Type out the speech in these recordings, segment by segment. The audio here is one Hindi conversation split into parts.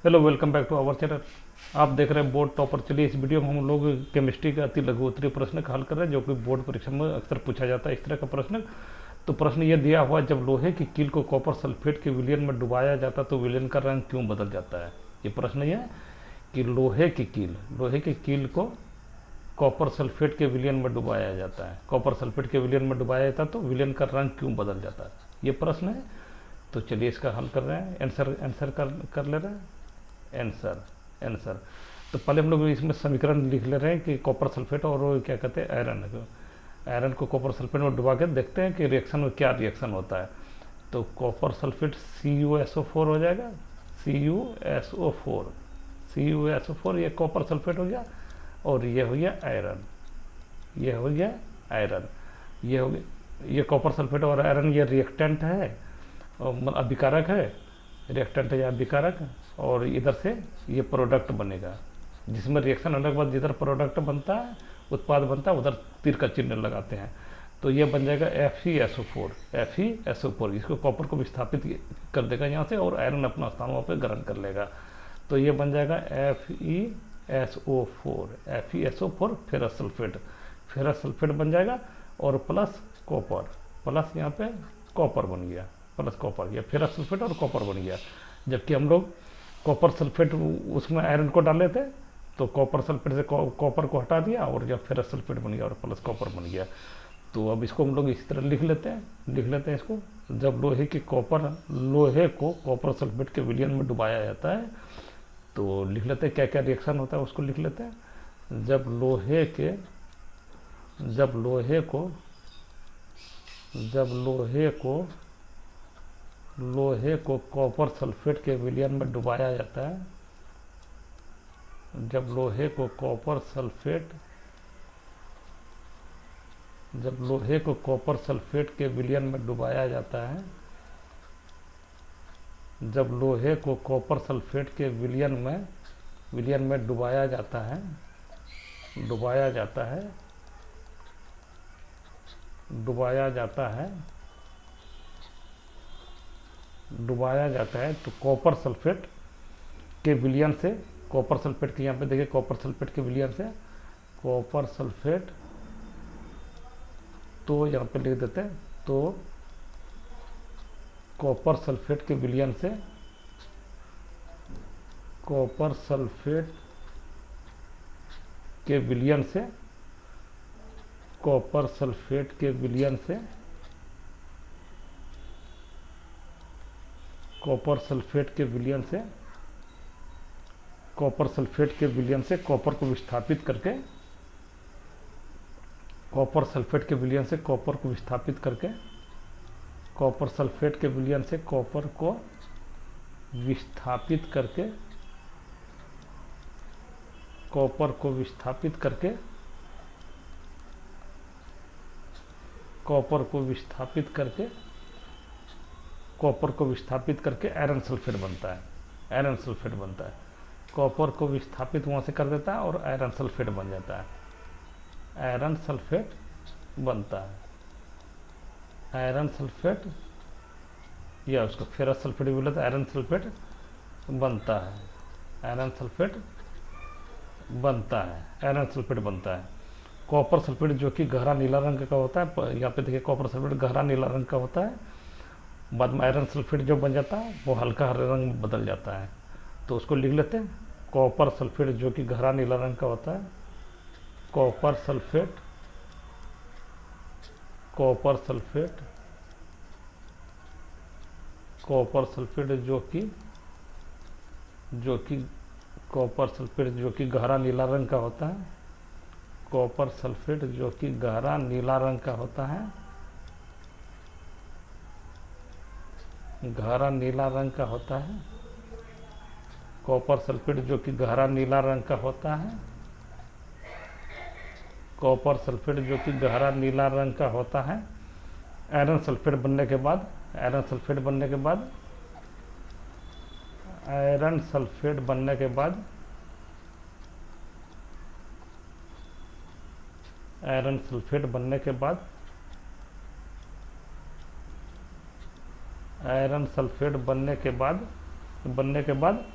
Hello, welcome back to our channel. आप देख रहे हैं बोर्ड टॉपर। चलिए, इस वीडियो में हम लोग केमिस्ट्री का अति लघु उत्तरीय प्रश्न का हल कर रहे हैं, जो कि बोर्ड परीक्षा में अक्सर पूछा जाता है इस तरह का प्रश्न। तो प्रश्न ये दिया हुआ, जब लोहे की कील को कॉपर सल्फेट के विलयन में डुबाया जाता तो विलयन का रंग क्यों बदल जाता है। ये प्रश्न ये है कि लोहे की कील को कॉपर सल्फेट के विलयन में डुबाया जाता है, कॉपर सल्फेट के विलयन में डुबाया जाता है तो विलयन का रंग क्यों बदल जाता है, ये प्रश्न है। तो चलिए इसका हल कर रहे हैं। आंसर कर ले रहे हैं। आंसर तो पहले हम लोग इसमें समीकरण लिख ले रहे हैं कि कॉपर सल्फेट और वो क्या कहते हैं, आयरन को कॉपर सल्फेट में डुबा के देखते हैं कि रिएक्शन में क्या रिएक्शन होता है। तो कॉपर सल्फेट CuSO4 हो जाएगा। CuSO4 CuSO4 ये कॉपर सल्फेट हो गया, और ये हो गया आयरन। ये हो गया आयरन। ये हो गया, ये कॉपर सल्फेट और आयरन ये रिएक्टेंट है और अभिकारक है। रिएक्टेंट है या अभिकारक। और इधर से ये प्रोडक्ट बनेगा, जिसमें रिएक्शन अलग बाद जिधर प्रोडक्ट बनता है, उत्पाद बनता है, उधर तीर का चिन्ह लगाते हैं। तो ये बन जाएगा FeSO4। इसको कॉपर को विस्थापित कर देगा यहाँ से, और आयरन अपना स्थान वहाँ पे ग्रहण कर लेगा। तो ये बन जाएगा FeSO4 फेरस सल्फेट बन जाएगा, और प्लस कॉपर, प्लस यहाँ पे कॉपर बन गया, प्लस कॉपर, ये फेरस सल्फेट और कॉपर बन गया। जबकि हम लोग कॉपर सल्फेट उसमें आयरन को डाले थे, तो कॉपर सल्फेट से कॉपर को हटा दिया, और जब फेरस सल्फेट बन गया और प्लस कॉपर बन गया। तो अब इसको हम लोग इस तरह लिख लेते हैं इसको। जब लोहे को कॉपर सल्फेट के विलयन में डुबाया जाता है, तो लिख लेते हैं क्या क्या रिएक्शन होता है, उसको लिख लेते हैं। जब लोहे को कॉपर सल्फेट के विलयन में डुबाया जाता है, जब लोहे को कॉपर सल्फेट के विलयन में डुबाया जाता है, जब लोहे को कॉपर सल्फेट के विलयन में डुबाया जाता है तो कॉपर सल्फेट के विलयन से, कॉपर सल्फेट के यहाँ पे देखिए, कॉपर सल्फेट के विलयन से कॉपर सल्फेट, तो यहाँ पे लिख देते हैं, तो कॉपर सल्फेट के विलयन से कॉपर सल्फेट के विलयन से कॉपर सल्फेट के विलयन से कॉपर सल्फेट के विलयन से कॉपर सल्फेट के विलयन से कॉपर को विस्थापित करके, कॉपर सल्फेट के विलयन से कॉपर को विस्थापित करके, कॉपर सल्फेट के विलयन से कॉपर को विस्थापित करके, कॉपर को विस्थापित करके, कॉपर को विस्थापित करके, कॉपर को विस्थापित करके आयरन सल्फेट बनता है। आयरन सल्फेट बनता है, कॉपर को विस्थापित वहाँ से कर देता है और आयरन सल्फेट बन जाता है। आयरन सल्फेट बनता है, आयरन सल्फेट, या उसको फेरस सल्फेट भी बोलते हैं। आयरन सल्फेट बनता है, आयरन सल्फेट बनता है, आयरन सल्फेट बनता है। कॉपर सल्फेट जो कि गहरा नीला रंग का होता है, यहाँ पे देखिए कॉपर सल्फेट गहरा नीला रंग का होता है। बाद में आयरन सल्फेट जो बन जाता है वो हल्का हरे रंग में बदल जाता है। तो उसको लिख लेते हैं, कॉपर सल्फेट जो कि गहरा नीला रंग का होता है, copper sulphate copper sulphate copper sulphate जो कि कॉपर सल्फेट जो कि गहरा नीला रंग का होता है, कॉपर सल्फेट जो कि गहरा नीला रंग का होता है, गहरा नीला रंग का होता है, कॉपर सल्फेट जो कि गहरा नीला रंग का होता है, कॉपर सल्फेट जो कि गहरा नीला रंग का होता है। आयरन सल्फेट बनने के बाद आयरन सल्फेट बनने के बाद आयरन सल्फेट बनने के बाद आयरन सल्फेट बनने के बाद आयरन सल्फेट बनने के बाद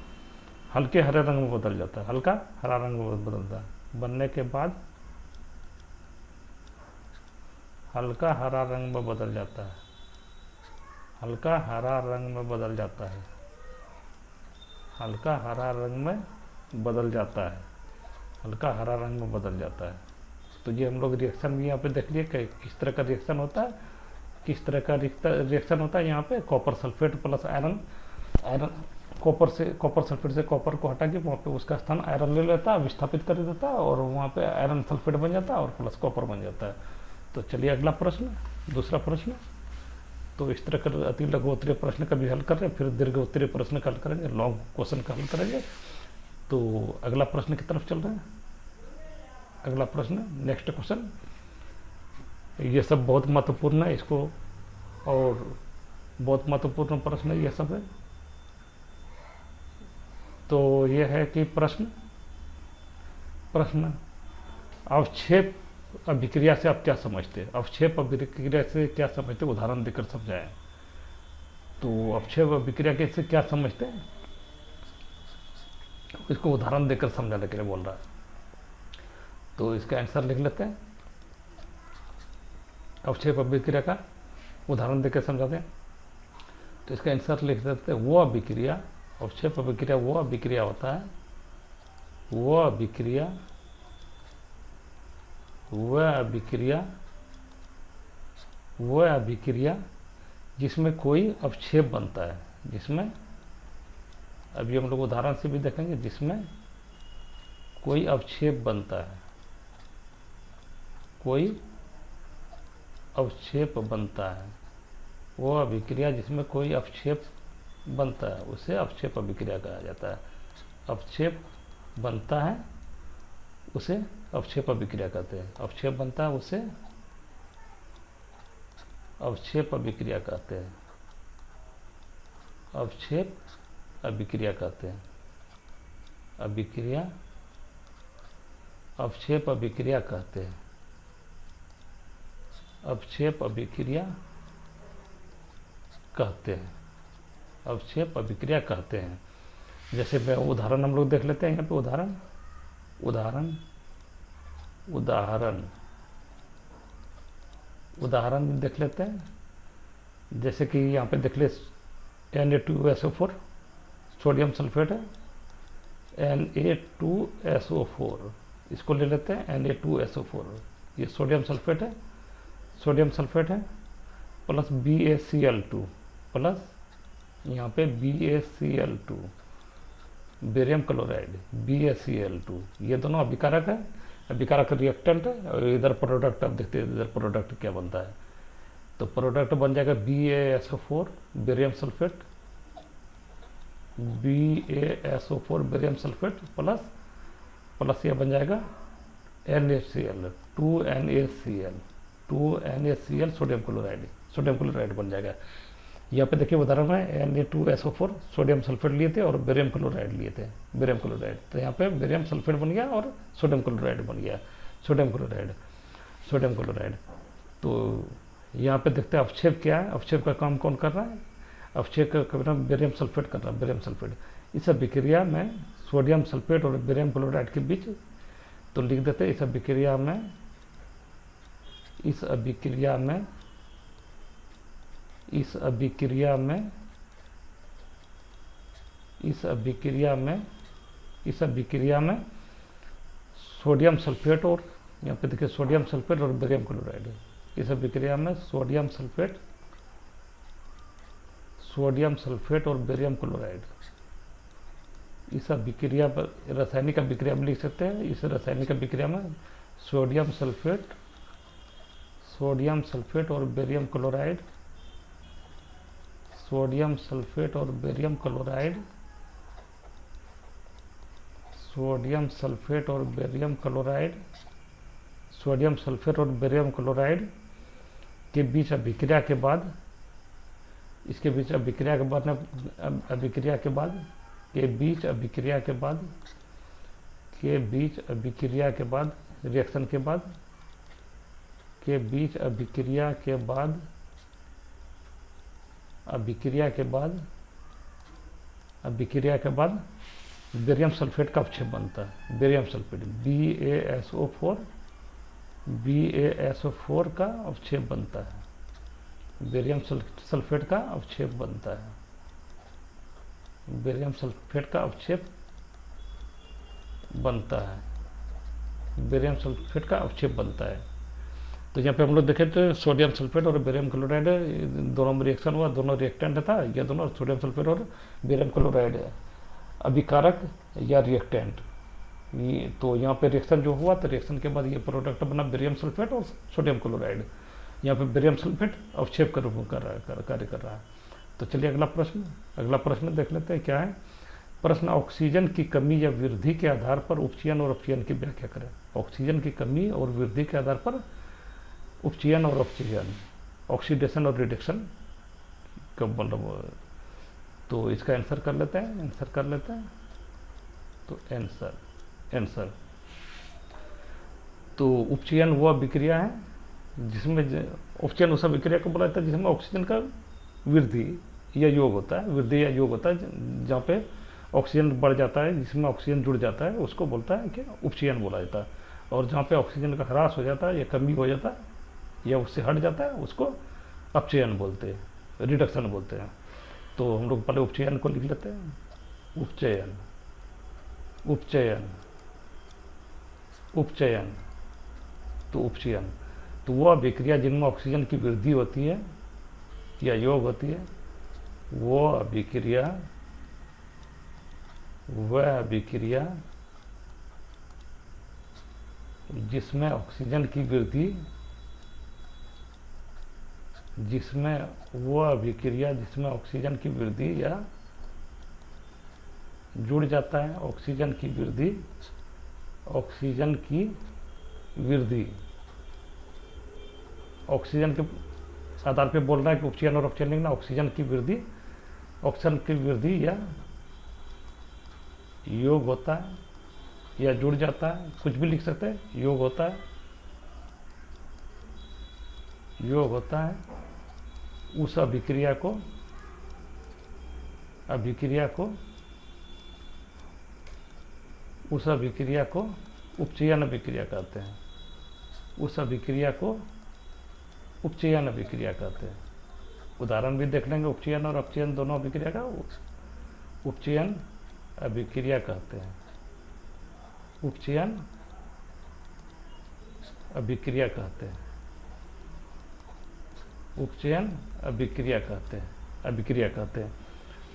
हल्के हरे रंग में बदल जाता है, हल्का हरा रंग में बदलता है, बनने के बाद हल्का हरा रंग में बदल जाता है, हल्का हरा रंग में बदल जाता है, हल्का हरा रंग में बदल जाता है, हल्का हरा रंग में बदल जाता है। तो ये हम लोग रिएक्शन भी यहाँ पे देख लिए कि किस तरह का रिएक्शन होता है, किस तरह का रिएक्शन होता है। यहाँ पे copper sulphate plus iron, iron copper sulphate से कॉपर को हटा के वहाँ पे उसका स्थान आयरन ले लेता है, विस्थापित कर देता है और वहाँ पे आयरन सल्फेट बन जाता है और प्लस कॉपर बन जाता है। तो चलिए अगला प्रश्न, दूसरा प्रश्न। तो इस तरह का अति लघु उत्तरीय प्रश्न का भी हल कर रहे हैं, फिर दीर्घ उत्तरीय प्रश्न का हल करेंगे, लॉन्ग क्वेश्चन का हल करेंगे। तो अगला प्रश्न की तरफ चल रहे हैं। अगला प्रश्न, नेक्स्ट क्वेश्चन। ये सब बहुत महत्वपूर्ण है, इसको और बहुत महत्वपूर्ण प्रश्न है ये सब है। तो ये है कि प्रश्न अवक्षेप अभिक्रिया से आप क्या समझते हैं? अवक्षेप अभिक्रिया से क्या समझते हैं, उदाहरण देकर समझाएं। तो अवक्षेप अभिक्रिया के से क्या समझते हैं, इसको उदाहरण देकर समझाने के लिए बोल रहा है। तो इसका आंसर लिख लेते हैं, अवक्षेप अभिक्रिया का उदाहरण देकर समझाते हैं। तो इसका आंसर लिख देते हैं, वो अभिक्रिया, अवक्षेप अभिक्रिया वो अभिक्रिया होता है, वो अभिक्रिया जिसमें कोई अवक्षेप बनता है, जिसमें, अभी हम लोग उदाहरण से भी देखेंगे, जिसमें कोई अवक्षेप बनता है, कोई अवक्षेप बनता है, वो अभिक्रिया जिसमें कोई अवक्षेप बनता है उसे अवक्षेप अभिक्रिया कहा जाता है। अवक्षेप बनता है उसे अवक्षेप अभिक्रिया कहते हैं, अवक्षेप बनता है उसे अवक्षेप अभिक्रिया कहते हैं, अवक्षेप अभिक्रिया कहते हैं, अभिक्रिया अवक्षेप अभिक्रिया कहते हैं, अवक्षेप अभिक्रिया कहते हैं, अवक्षेप अभिक्रिया कहते हैं। जैसे मैं उदाहरण हम लोग देख लेते हैं यहाँ पे, उदाहरण देख लेते हैं। जैसे कि यहाँ पे देख ले, Na2SO4 सोडियम सल्फेट है, Na2SO4 इसको ले लेते हैं, Na2SO4 ये सोडियम सल्फेट है, प्लस BaCl2 प्लस यहाँ पे BaCl2 बेरियम क्लोराइड BaCl2, ये दोनों अभिकारक है, अभिकारक रिएक्टेंट है। और इधर प्रोडक्ट आप देखते हैं, इधर प्रोडक्ट क्या बनता है। तो प्रोडक्ट बन जाएगा BaSO4 barium sulphate, BaSO4 barium sulphate plus ये बन जाएगा NaCl 2NaCl सोडियम क्लोराइड बन जाएगा। यहाँ पे देखिए उदाहरण में Na2SO4 सोडियम सल्फेट लिए थे और बेरियम क्लोराइड लिए थे, बेरियम क्लोराइड। तो यहाँ पे बेरियम सल्फेट बन गया और सोडियम क्लोराइड बन गया, सोडियम क्लोराइड। तो यहाँ पे देखते हैं अवक्षेप क्या है, अवक्षेप का काम कौन कर रहा है, अवक्षेप का काम बेरियम सल्फेट कर रहा है, बेरियम सल्फेट। इस अभिक्रिया में सोडियम सल्फेट और बेरियम क्लोराइड के बीच, तो लिख देते हैं इस अभिक्रिया में सोडियम सल्फेट और, यहाँ पे देखिए सोडियम सल्फेट और बेरियम क्लोराइड, इस अभिक्रिया में सोडियम सल्फेट और बेरियम क्लोराइड, इस अभिक्रिया पर रासायनिक अभिक्रिया में लिख सकते हैं। इस रासायनिक अभिक्रिया में सोडियम सल्फेट और बेरियम क्लोराइड, सोडियम सल्फेट और बेरियम क्लोराइड के बीच अभिक्रिया के बाद, इसके बीच अभिक्रिया के बाद रिएक्शन के बाद, बेरियम सल्फेट का अवक्षेप बनता है, बेरियम सल्फेट BaSO4, BaSO4 का अवक्षेप बनता है, बेरियम सल्फेट का अवक्षेप बनता है, बेरियम सल्फेट का अवक्षेप बनता है, बेरियम सल्फेट का अवक्षेप बनता है। तो यहाँ पे हम लोग देखे तो सोडियम सल्फेट और बेरियम क्लोराइड दोनों में रिएक्शन हुआ, दोनों रिएक्टेंट था, ये दोनों सोडियम सल्फेट और बेरियम क्लोराइड अभिकारक या रिएक्टेंट। ये तो यहाँ पे रिएक्शन जो हुआ तो रिएक्शन के बाद ये प्रोडक्ट बना बेरियम सल्फेट और सोडियम क्लोराइड। यहाँ पे बेरियम सल्फेट अवक्षेप का रूप में कार्य कर रहा है। तो चलिए अगला प्रश्न देख लेते हैं क्या है। प्रश्न, ऑक्सीजन की कमी या वृद्धि के आधार पर उपचयन और अपचयन की व्याख्या करें। ऑक्सीजन की कमी और वृद्धि के आधार पर उपचयन और अपचयन, ऑक्सीडेशन और रिडक्शन कब मतलब, तो इसका आंसर कर लेते हैं। तो आंसर तो उपचयन वह विक्रिया है जिसमें, उपचयन उस विक्रिया को बोला जाता है जिसमें ऑक्सीजन का वृद्धि या योग होता है, जहाँ पे ऑक्सीजन बढ़ जाता है, जिसमें ऑक्सीजन जुड़ जाता है उसको बोलता है कि उपचयन बोला जाता है। और जहाँ पे ऑक्सीजन का ह्रास हो जाता है या कमी हो जाता है या उससे हट जाता है उसको अपचयन बोलते हैं, रिडक्शन बोलते हैं। तो हम लोग पहले उपचयन को लिख लेते हैं। उपचयन तो उपचयन तो वह विक्रिया जिनमें ऑक्सीजन की वृद्धि होती है या योग होती है, वह विक्रिया जिसमें ऑक्सीजन की वृद्धि, जिसमें ऑक्सीजन की वृद्धि या जुड़ जाता है, ऑक्सीजन की वृद्धि ऑक्सीजन के आधार पे बोल रहा है कि उपचयन और अपचयन लिखना। ऑक्सीजन की वृद्धि या योग होता है या जुड़ जाता है, कुछ भी लिख सकते हैं, योग होता है उस अभिक्रिया को उपचयन अभिक्रिया कहते हैं। उदाहरण भी देख लेंगे, उपचयन और अपचयन दोनों अभिक्रिया का उपचयन अभिक्रिया कहते हैं।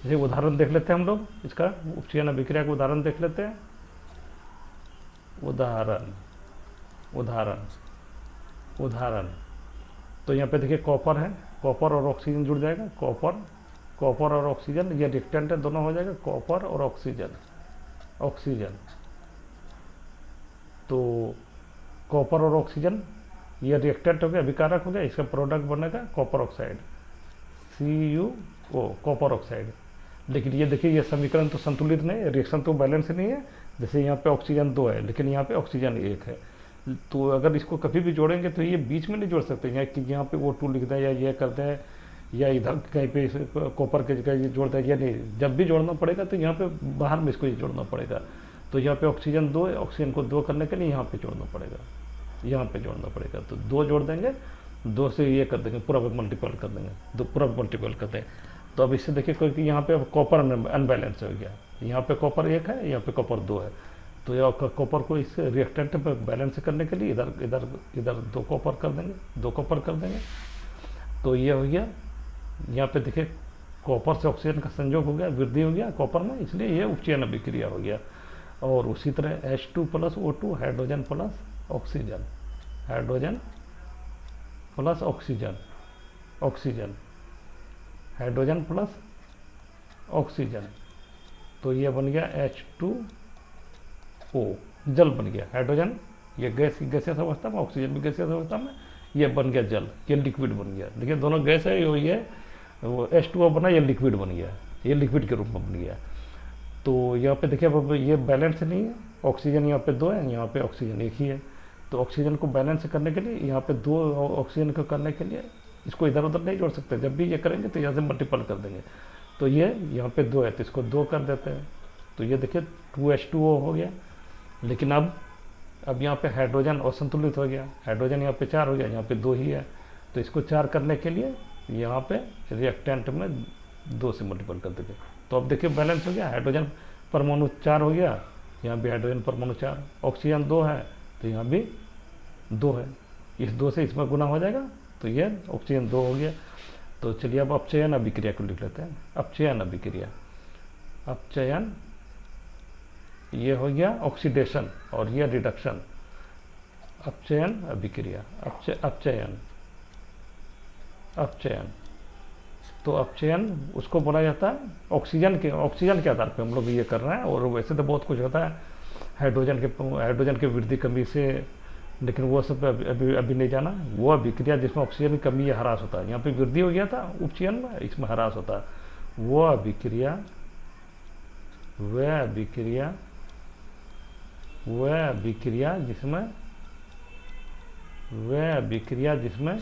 जैसे उदाहरण देख लेते हैं हम लोग इसका, उपचयन अभिक्रिया का उदाहरण देख लेते हैं। उदाहरण तो यहाँ पे देखिए कॉपर है, कॉपर और ऑक्सीजन जुड़ जाएगा, कॉपर और ऑक्सीजन, ये रिएक्टेंट है, दोनों हो जाएगा कॉपर और ऑक्सीजन। तो कॉपर और ऑक्सीजन ये रिएक्टेंट हो गया, अभिकारक हो गया, इसका प्रोडक्ट बनेगा copper oxide, CuO, copper oxide. लेकिन ये देखिए ये समीकरण तो संतुलित नहीं है, रिएक्शन तो बैलेंस नहीं है। जैसे यहाँ पे ऑक्सीजन 2 है लेकिन यहाँ पे ऑक्सीजन 1 है, तो अगर इसको कभी भी जोड़ेंगे तो ये बीच में नहीं जोड़ सकते, यहाँ पे O2 लिख दें या ये कर दें या इधर कहीं पे कॉपर के जगह ये जोड़ दें, या नहीं, जब भी जोड़ना पड़ेगा तो यहाँ पे बाहर में इसको ये जोड़ना पड़ेगा। तो यहाँ पे ऑक्सीजन 2 है, ऑक्सीजन को 2 करने के लिए यहाँ पे जोड़ना पड़ेगा, तो 2 जोड़ देंगे, 2 से ये कर देंगे, पूरा मल्टीपल कर देंगे, तो अब इससे देखिए कोई कि यहाँ पे कॉपर अनबैलेंस हो गया, यहाँ पे कॉपर 1 है, यहाँ पे कॉपर 2 है। तो यह कॉपर को इस रिएक्टेंट पे बैलेंस करने के लिए इधर 2 कॉपर कर देंगे, तो ये हो गया। यहाँ पे देखिए कॉपर से ऑक्सीजन का संयोग हो गया, वृद्धि हो गया कॉपर में, इसलिए ये उपचयन अभिक्रिया हो गया। और उसी तरह H2 + O2, hydrogen plus oxygen, hydrogen plus oxygen, तो ये बन गया H2O, जल बन गया। हाइड्रोजन ये गैसीय अवस्था में, ऑक्सीजन भी गैसीय अवस्था में, ये बन गया जल, ये लिक्विड बन गया। देखिए दोनों गैस है, ये H2O बना, ये लिक्विड बन गया, ये लिक्विड के रूप में बन गया। तो यहाँ पे देखिए अब ये बैलेंस नहीं है, ऑक्सीजन यहाँ पे 2 है, यहाँ पे ऑक्सीजन 1 ही है। तो ऑक्सीजन को बैलेंस करने के लिए यहाँ पे 2 ऑक्सीजन को करने के लिए इसको इधर उधर नहीं जोड़ सकते, जब भी ये करेंगे तो यहाँ से मल्टीपल कर देंगे। तो ये यहाँ पे 2 है तो इसको 2 कर देते हैं, तो ये देखिए 2H2O हो गया। लेकिन अब यहाँ पे हाइड्रोजन असंतुलित हो गया, हाइड्रोजन यहाँ पे 4 हो गया, यहाँ पे 2 ही है। तो इसको 4 करने के लिए यहाँ पे रिएक्टेंट में 2 से मल्टीपल कर देंगे। तो अब देखिए बैलेंस हो गया, हाइड्रोजन परमाणु 4 हो गया, यहाँ भी हाइड्रोजन परमाणु 4, ऑक्सीजन 2 है तो यहाँ भी 2 है, इस 2 से इसमें गुना हो जाएगा तो ये ऑक्सीजन 2 हो गया। तो चलिए अब अपचयन अभिक्रिया को लिख लेते हैं। अपचयन अभिक्रिया, अपचयन ये हो गया ऑक्सीडेशन और ये रिडक्शन। अपचयन अभिक्रिया, अपचयन अपचयन तो अपचयन उसको बोला जाता है ऑक्सीजन के आधार पे हम लोग ये कर रहे हैं। और वैसे तो बहुत कुछ होता है हाइड्रोजन के वृद्धि कमी से, लेकिन वो सब अभी नहीं जाना। वो अभिक्रिया जिसमें ऑक्सीजन की कमी या ह्रास होता है, यहाँ पे वृद्धि हो गया था उपचयन में, इसमें ह्रास होता है। वो अभिक्रिया जिसमें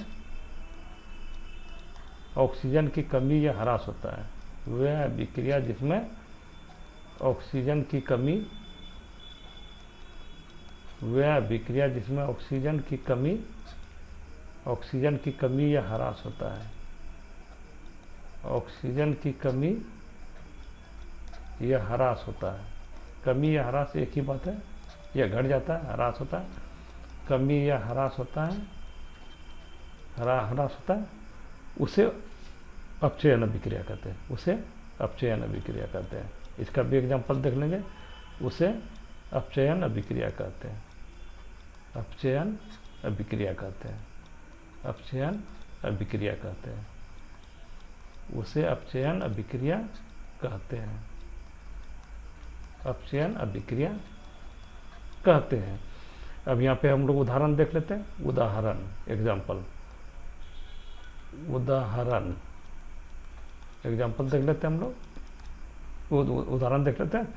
ऑक्सीजन की कमी या ह्रास होता है, वह अभिक्रिया जिसमें ऑक्सीजन की कमी या ह्रास होता है, ऑक्सीजन की कमी या ह्रास होता है। कमी या ह्रास एक ही बात है, यह घट जाता है, ह्रास होता है, कमी या ह्रास होता है, ह्रास होता है, उसे अपचयन अभिक्रिया कहते हैं, उसे अपचयन अभिक्रिया कहते हैं। इसका भी एग्जांपल देख लेंगे, उसे अपचयन अभिक्रिया कहते हैं, अपचयन अभिक्रिया कहते हैं, अपचयन अभिक्रिया कहते हैं, उसे अपचयन अभिक्रिया कहते हैं, अपचयन अभिक्रिया कहते हैं। अब यहाँ पे हम लोग उदाहरण देख लेते हैं, उदाहरण एग्जाम्पल देख लेते हैं हम लोग, उदाहरण देख लेते हैं।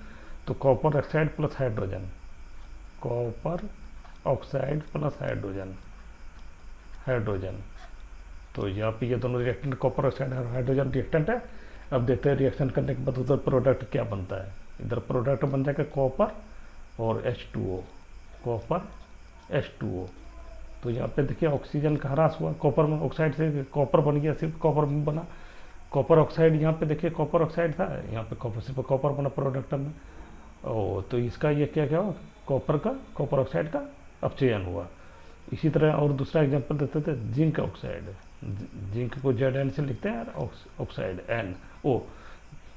तो copper oxide plus hydrogen, copper oxide plus hydrogen. तो यहाँ पे ये दोनों रिएक्टेंट कॉपर ऑक्साइड और हाइड्रोजन रिएक्टेंट है। अब देखते हैं रिएक्शन करने के बाद उधर प्रोडक्ट क्या बनता है। इधर प्रोडक्ट बन जाएगा कॉपर और H2O, कॉपर H2O। तो यहाँ पे देखिए ऑक्सीजन का ह्रास हुआ, कॉपर में ऑक्साइड से कॉपर बन गया, सिर्फ कॉपर में बना कॉपर ऑक्साइड। यहाँ पे देखिए कॉपर ऑक्साइड था, यहाँ पे कॉपर सिर्फ कॉपर बना प्रोडक्ट में। ओ तो इसका ये क्या हुआ, कॉपर ऑक्साइड का अपचयन हुआ। इसी तरह और दूसरा एग्जांपल देते थे, जिंक ऑक्साइड, जिंक को ZN से लिखते हैं, ऑक्साइड NO।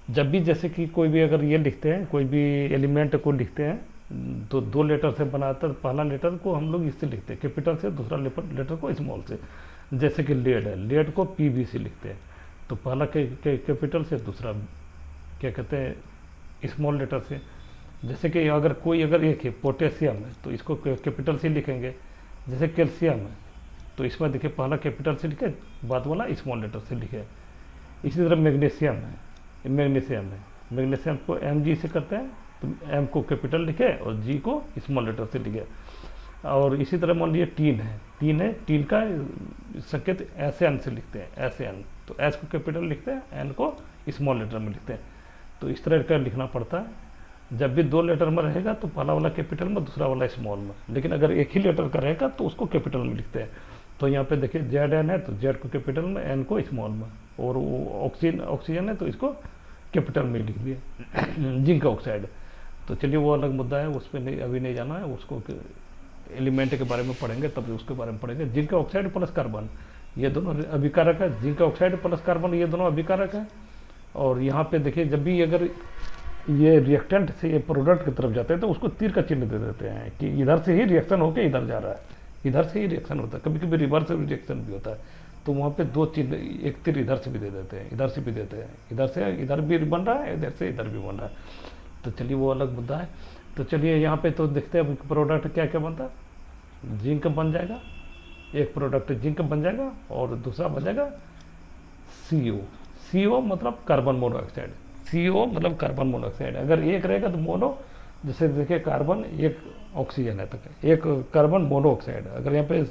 जब भी जैसे कि कोई भी अगर ये लिखते हैं, कोई भी एलिमेंट को लिखते हैं तो 2 लेटर से बनाता है। पहला लेटर को हम लोग इससे लिखते हैं कैपिटल से, दूसरा लेटर को स्मॉल से। जैसे कि लेड है, लेड को PB से लिखते हैं, तो पहला कैपिटल से, दूसरा क्या कहते हैं स्मॉल लेटर से। जैसे कि अगर एक है पोटेशियम है तो इसको कैपिटल से लिखेंगे। जैसे कैल्शियम है तो इसमें देखिए पहला कैपिटल से लिखे, बाद वाला स्मॉल लेटर से लिखे। इसी तरह मैग्नीशियम को Mg से करते हैं, तो M को कैपिटल लिखे और G को स्मॉल लेटर से लिखे। और इसी तरह मान लीजिए टीन का संकेत SN से लिखते हैं, SN। तो S को कैपिटल लिखते हैं, N को स्मॉल लेटर में लिखते हैं। तो इस तरह का लिखना पड़ता है। जब भी 2 लेटर में रहेगा तो पहला वाला कैपिटल में, दूसरा वाला स्मॉल में। लेकिन अगर एक ही लेटर का रहेगा तो उसको कैपिटल में लिखते हैं। तो यहाँ पे देखिए ZN है तो Z को कैपिटल में, N को स्मॉल में। और ऑक्सीजन है तो इसको कैपिटल में लिख दिए, जिंक ऑक्साइड। तो चलिए वो अलग मुद्दा है, उस पर अभी नहीं जाना है, उसको एलिमेंट के बारे में पढ़ेंगे तब उसके बारे में पढ़ेंगे। जिंक ऑक्साइड प्लस कार्बन, ये दोनों अभिकारक है, जिंक ऑक्साइड प्लस कार्बन ये दोनों अभिकारक है। और यहाँ पे देखिए जब भी अगर ये रिएक्टेंट से ये प्रोडक्ट की तरफ जाते हैं तो उसको तीर का चिन्ह दे देते हैं कि इधर से ही रिएक्शन होकर इधर जा रहा है, इधर से ही रिएक्शन होता है। कभी कभी रिवर्स रिएक्शन भी होता है, तो वहाँ पे 2 चिन्ह, एक तीर इधर से भी दे देते हैं, इधर से भी देते हैं, इधर से इधर भी बन रहा है, इधर से इधर भी बन रहा है। तो चलिए वो अलग मुद्दा है। तो चलिए यहाँ पे तो देखते हैं प्रोडक्ट क्या क्या बनता है। जिंक बन जाएगा, एक प्रोडक्ट जिंक बन जाएगा और दूसरा बन जाएगा CO मतलब कार्बन मोनोऑक्साइड, CO मतलब कार्बन मोनोऑक्साइड। अगर एक रहेगा तो मोनो, जैसे देखिए कार्बन, एक ऑक्सीजन है तो एक कार्बन मोनोऑक्साइड। अगर यहाँ पे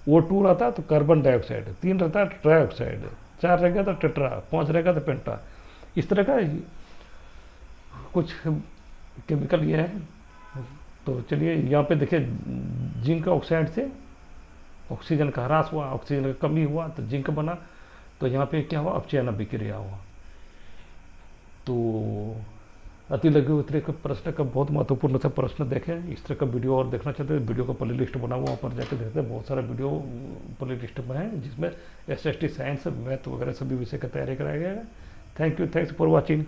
O2 रहता है तो कार्बन डाइऑक्साइड, 3 रहता है ट्राइऑक्साइड, 4 रहेगा तो टेट्रा, 5 रहेगा तो पेंटा। इस तरह का कुछ केमिकल ये है। तो चलिए यहाँ पे देखिए, जिंक ऑक्साइड से ऑक्सीजन का ह्रास हुआ, ऑक्सीजन का कमी हुआ तो जिंक बना। तो यहाँ पे क्या हुआ, अपचयन अभिक्रिया हुआ। तो अति लघु उत्तरीय प्रश्न का बहुत महत्वपूर्ण सा प्रश्न देखें। इस तरह का वीडियो और देखना चाहते हैं, वीडियो का प्ले लिस्ट बना हुआ, वहाँ पर जाकर देखते हैं, बहुत सारा वीडियो प्ले लिस्ट में है जिसमें SST साइंस मैथ वगैरह सभी विषय का तैयारी कराया गया है। Thank you, thanks for watching.